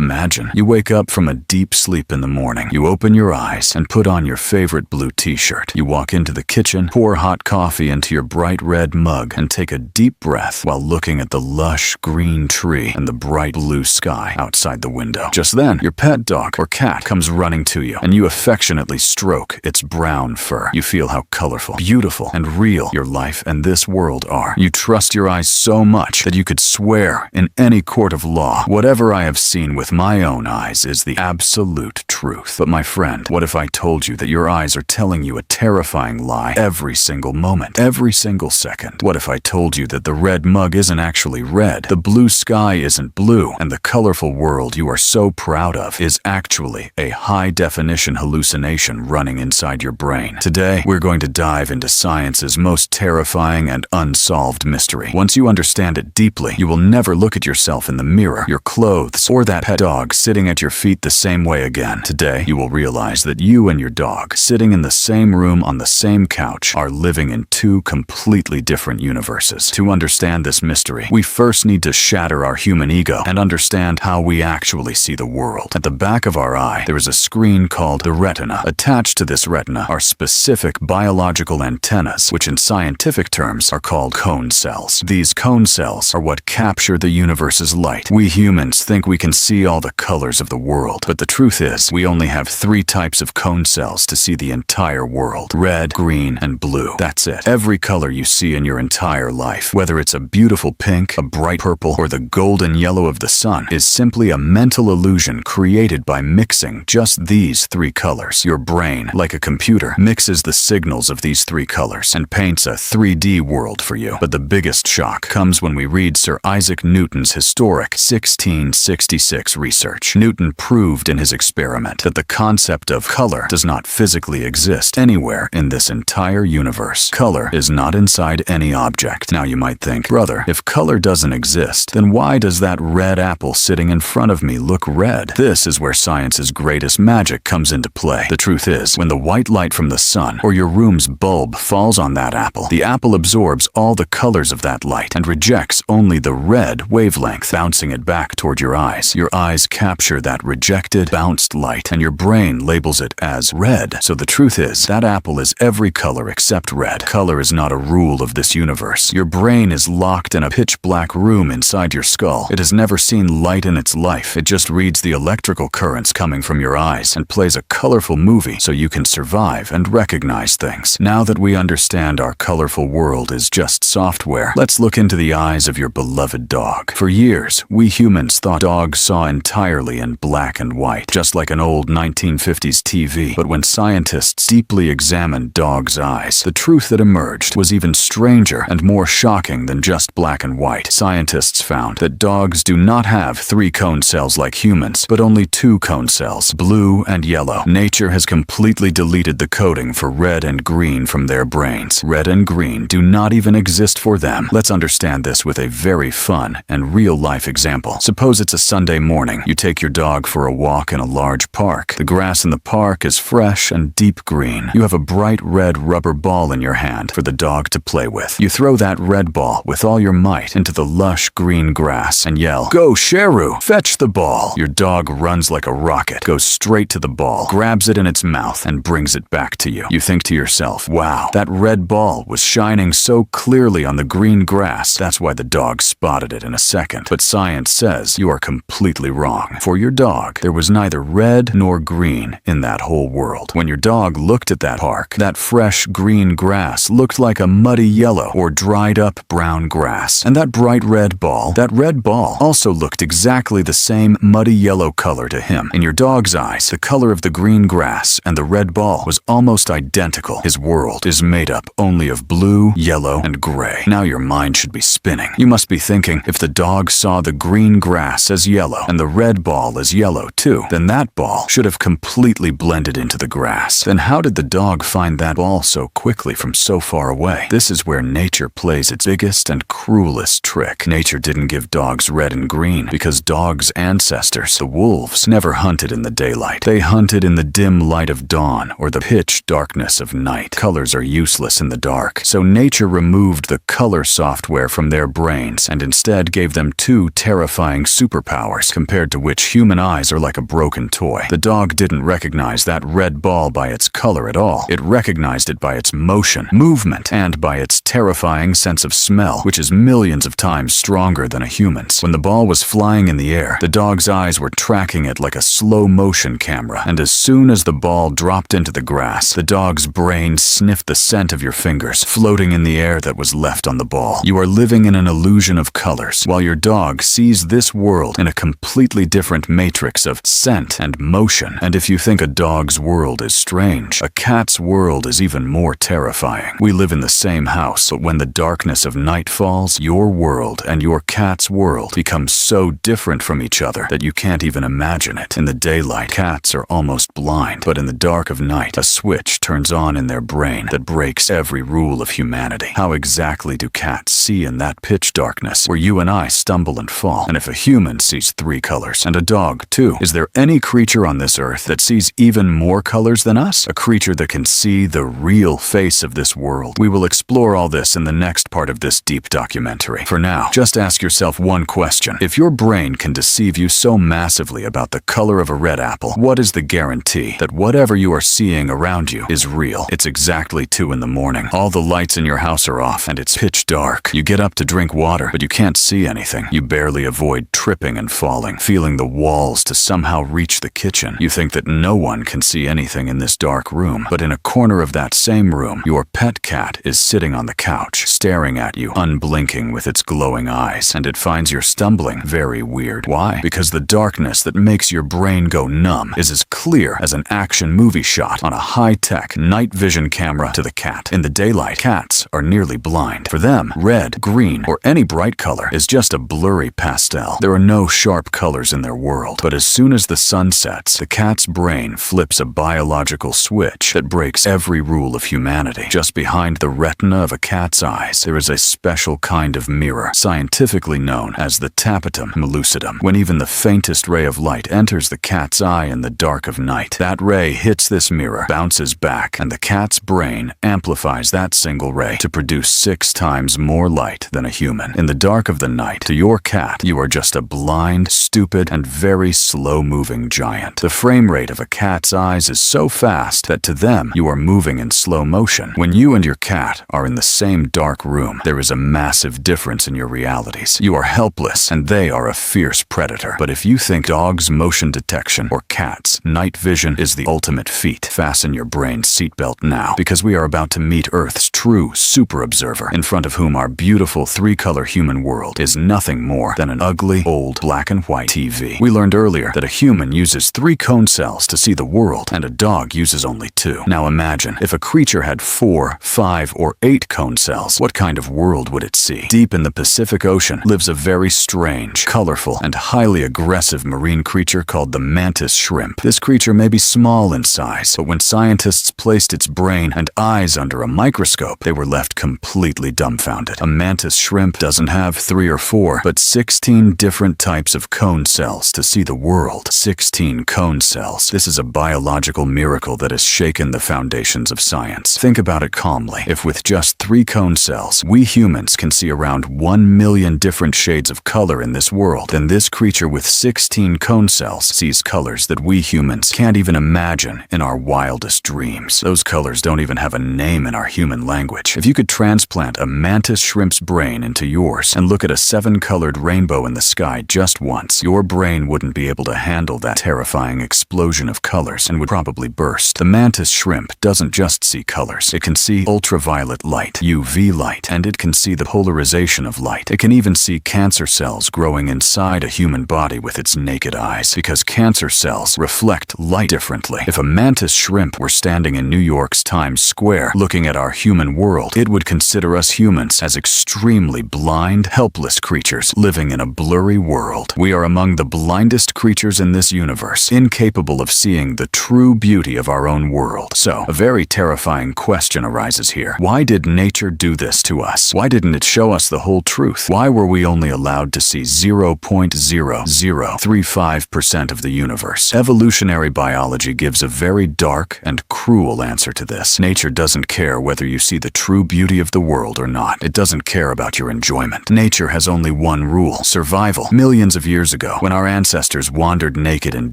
Imagine you wake up from a deep sleep in the morning. You open your eyes and put on your favorite blue t-shirt. You walk into the kitchen, pour hot coffee into your bright red mug, and take a deep breath while looking at the lush green tree and the bright blue sky outside the window. Just then, your pet dog or cat comes running to you, and you affectionately stroke its brown fur. You feel how colorful, beautiful, and real your life and this world are. You trust your eyes so much that you could swear in any court of law, whatever I have seen with my own eyes is the absolute truth. But my friend, what if I told you that your eyes are telling you a terrifying lie every single moment, every single second? What if I told you that the red mug isn't actually red, the blue sky isn't blue, and the colorful world you are so proud of is actually a high-definition hallucination running inside your brain? Today, we're going to dive into science's most terrifying and unsolved mystery. Once you understand it deeply, you will never look at yourself in the mirror, your clothes, or that pet dog sitting at your feet the same way again. Today, you will realize that you and your dog, sitting in the same room on the same couch, are living in two completely different universes. To understand this mystery, we first need to shatter our human ego and understand how we actually see the world. At the back of our eye, there is a screen called the retina. Attached to this retina are specific biological antennas, which in scientific terms are called cone cells. These cone cells are what capture the universe's light. We humans think we can see all the colors of the world, but the truth is, we only have 3 types of cone cells to see the entire world: red, green, and blue. That's it. Every color you see in your entire life, whether it's a beautiful pink, a bright purple, or the golden yellow of the sun, is simply a mental illusion created by mixing just these 3 colors. Your brain, like a computer, mixes the signals of these 3 colors and paints a 3D world for you. But the biggest shock comes when we read Sir Isaac Newton's historic 1666 research. Newton proved in his experiment that the concept of color does not physically exist anywhere in this entire universe. Color is not inside any object. Now you might think, brother, if color doesn't exist, then why does that red apple sitting in front of me look red? This is where science's greatest magic comes into play. The truth is, when the white light from the sun or your room's bulb falls on that apple, the apple absorbs all the colors of that light and rejects only the red wavelength, bouncing it back toward your eyes. Your eyes capture that rejected, bounced light, and your brain labels it as red. So the truth is, that apple is every color except red. Color is not a rule of this universe. Your brain is locked in a pitch-black room inside your skull. It has never seen light in its life. It just reads the electrical currents coming from your eyes and plays a colorful movie so you can survive and recognize things. Now that we understand our colorful world is just software, let's look into the eyes of your beloved dog. For years, we humans thought dogs saw entirely in black and white, just like an old 1950s TV. But when scientists deeply examined dogs' eyes, the truth that emerged was even stranger and more shocking than just black and white. Scientists found that dogs do not have 3 cone cells like humans, but only 2 cone cells, blue and yellow. Nature has completely deleted the coding for red and green from their brains. Red and green do not even exist for them. Let's understand this with a very fun and real-life example. Suppose it's a Sunday morning. You take your dog for a walk in a large park. The grass in the park is fresh and deep green. You have a bright red rubber ball in your hand for the dog to play with. You throw that red ball with all your might into the lush green grass and yell, "Go, Sheru! Fetch the ball!" Your dog runs like a rocket, goes straight to the ball, grabs it in its mouth, and brings it back to you. You think to yourself, wow, that red ball was shining so clearly on the green grass. That's why the dog spotted it in a second. But science says you are completely wrong. For your dog, there was neither red nor green in that whole world. When your dog looked at that park, that fresh green grass looked like a muddy yellow or dried up brown grass. And that bright red ball also looked exactly the same muddy yellow color to him. In your dog's eyes, the color of the green grass and the red ball was almost identical. His world is made up only of blue, yellow, and gray. Now your mind should be spinning. You must be thinking, if the dog saw the green grass as yellow and the red ball as yellow too, then that ball should have completely blended into the grass. Then how did the dog find that ball so quickly from so far away? This is where nature plays its biggest and cruelest trick. Nature didn't give dogs red and green because dogs' ancestors, the wolves, never hunted in the daylight. They hunted in the dim light of dawn or the pitch darkness of night. Colors are useless in the dark, so nature removed the color software from their brains and instead gave them 2 terrifying superpowers: compared to which human eyes are like a broken toy. The dog didn't recognize that red ball by its color at all. It recognized it by its motion, movement, and by its terrifying sense of smell, which is millions of times stronger than a human's. When the ball was flying in the air, the dog's eyes were tracking it like a slow-motion camera, and as soon as the ball dropped into the grass, the dog's brain sniffed the scent of your fingers floating in the air that was left on the ball. You are living in an illusion of colors, while your dog sees this world in a completely different matrix of scent and motion. And if you think a dog's world is strange, a cat's world is even more terrifying. We live in the same house, but when the darkness of night falls, your world and your cat's world become so different from each other that you can't even imagine it. In the daylight, cats are almost blind, but in the dark of night, a switch turns on in their brain that breaks every rule of humanity. How exactly do cats see in that pitch darkness where you and I stumble and fall? And if a human sees 3 colors, and a dog too, is there any creature on this earth that sees even more colors than us? A creature that can see the real face of this world? We will explore all this in the next part of this deep documentary. For now, just ask yourself one question. If your brain can deceive you so massively about the color of a red apple, what is the guarantee that whatever you are seeing around you is real? It's exactly 2 in the morning. All the lights in your house are off, and it's pitch dark. You get up to drink water, but you can't see anything. You barely avoid tripping and falling, feeling the walls to somehow reach the kitchen. You think that no one can see anything in this dark room, but in a corner of that same room, your pet cat is sitting on the couch, staring at you, unblinking with its glowing eyes, and it finds your stumbling very weird. Why? Because the darkness that makes your brain go numb is as clear as an action movie shot on a high-tech night vision camera to the cat. In the daylight, cats are nearly blind. For them, red, green, or any bright color is just a blurry pastel. There are no sharp colors in their world. But as soon as the sun sets, the cat's brain flips a biological switch that breaks every rule of humanity. Just behind the retina of a cat's eyes, there is a special kind of mirror, scientifically known as the tapetum lucidum. When even the faintest ray of light enters the cat's eye in the dark of night, that ray hits this mirror, bounces back, and the cat's brain amplifies that single ray to produce 6 times more light than a human. In the dark of the night, to your cat, you are just a blind, stupid, and very slow-moving giant. The frame rate of a cat's eyes is so fast that to them, you are moving in slow motion. When you and your cat are in the same dark room, there is a massive difference in your realities. You are helpless, and they are a fierce predator. But if you think dogs' motion detection or cats' night vision is the ultimate feat, fasten your brain's seatbelt now, because we are about to meet Earth's true super observer, in front of whom our beautiful 3-color human world is nothing more than an ugly, old, black and white TV. We learned earlier that a human uses 3 cone cells to see the world, and a dog uses only 2. Now imagine, if a creature had 4, 5, or 8 cone cells, what kind of world would it see? Deep in the Pacific Ocean lives a very strange, colorful, and highly aggressive marine creature called the Mantis shrimp. This creature may be small in size, but when scientists placed its brain and eyes under a microscope, they were left completely dumbfounded. A mantis shrimp doesn't have 3 or 4, but 16 different types of cone cells to see the world. 16 cone cells. This is a biological miracle that has shaken the foundations of science. Think about it calmly. If with just 3 cone cells, we humans can see around 1 million different shades of color in this world, then this creature with 16 cone cells sees colors that we humans can't even imagine in our wildest dreams. Those colors don't even have a name in our human language. If you could transplant a mantis shrimp's brain into yours and look at a 7-colored rainbow in the sky just once, your brain wouldn't be able to handle that terrifying explosion of colors and would probably burst. The mantis shrimp doesn't just see colors. It can see ultraviolet light, UV light, and it can see the polarization of light. It can even see cancer cells growing inside a human body with its naked eyes, because cancer cells reflect light differently. If a mantis shrimp were standing in New York's Times Square looking at our human world, it would consider us humans as extremely blind, helpless creatures living in a blurry world. We are among the blindest creatures in this universe, incapable of seeing the true beauty of our own world. So, a very terrifying question arises here. Why did nature do this to us? Why didn't it show us the whole truth? Why were we only allowed to see 0.0035% of the universe? Evolutionary biology gives a very dark and cruel answer to this. Nature doesn't care whether you see the true beauty of the world or not. It doesn't care about your enjoyment. Nature has only one rule: survival. Millions of years years ago, when our ancestors wandered naked in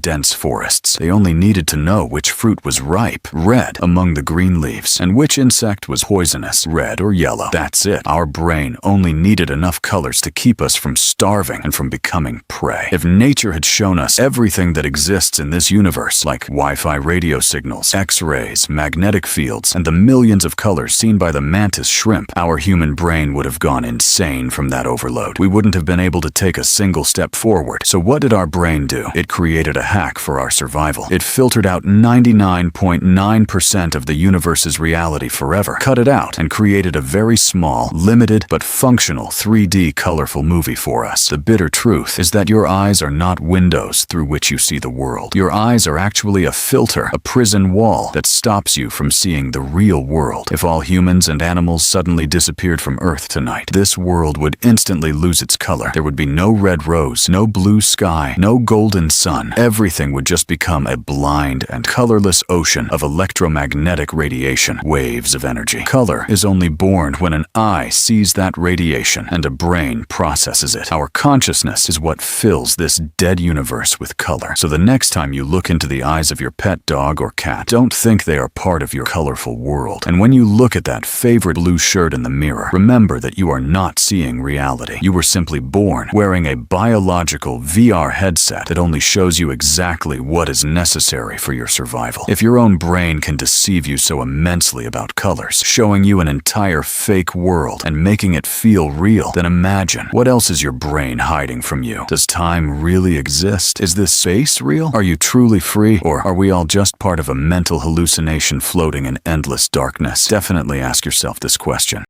dense forests. They only needed to know which fruit was ripe, red, among the green leaves, and which insect was poisonous, red or yellow. That's it. Our brain only needed enough colors to keep us from starving and from becoming prey. If nature had shown us everything that exists in this universe, like Wi-Fi radio signals, X-rays, magnetic fields, and the millions of colors seen by the mantis shrimp, our human brain would have gone insane from that overload. We wouldn't have been able to take a single step forward. So what did our brain do? It created a hack for our survival. It filtered out 99.9% of the universe's reality forever, cut it out, and created a very small, limited, but functional 3D colorful movie for us. The bitter truth is that your eyes are not windows through which you see the world. Your eyes are actually a filter, a prison wall that stops you from seeing the real world. If all humans and animals suddenly disappeared from Earth tonight, this world would instantly lose its color. There would be no red rose, no blue sky, no golden sun. Everything would just become a blind and colorless ocean of electromagnetic radiation, waves of energy. Color is only born when an eye sees that radiation and a brain processes it. Our consciousness is what fills this dead universe with color. So the next time you look into the eyes of your pet dog or cat, don't think they are part of your colorful world. And when you look at that favorite blue shirt in the mirror, remember that you are not seeing reality. You were simply born wearing a biological VR headset that only shows you exactly what is necessary for your survival. If your own brain can deceive you so immensely about colors, showing you an entire fake world and making it feel real, then imagine, what else is your brain hiding from you? Does time really exist? Is this space real? Are you truly free? Or are we all just part of a mental hallucination floating in endless darkness? Definitely ask yourself this question.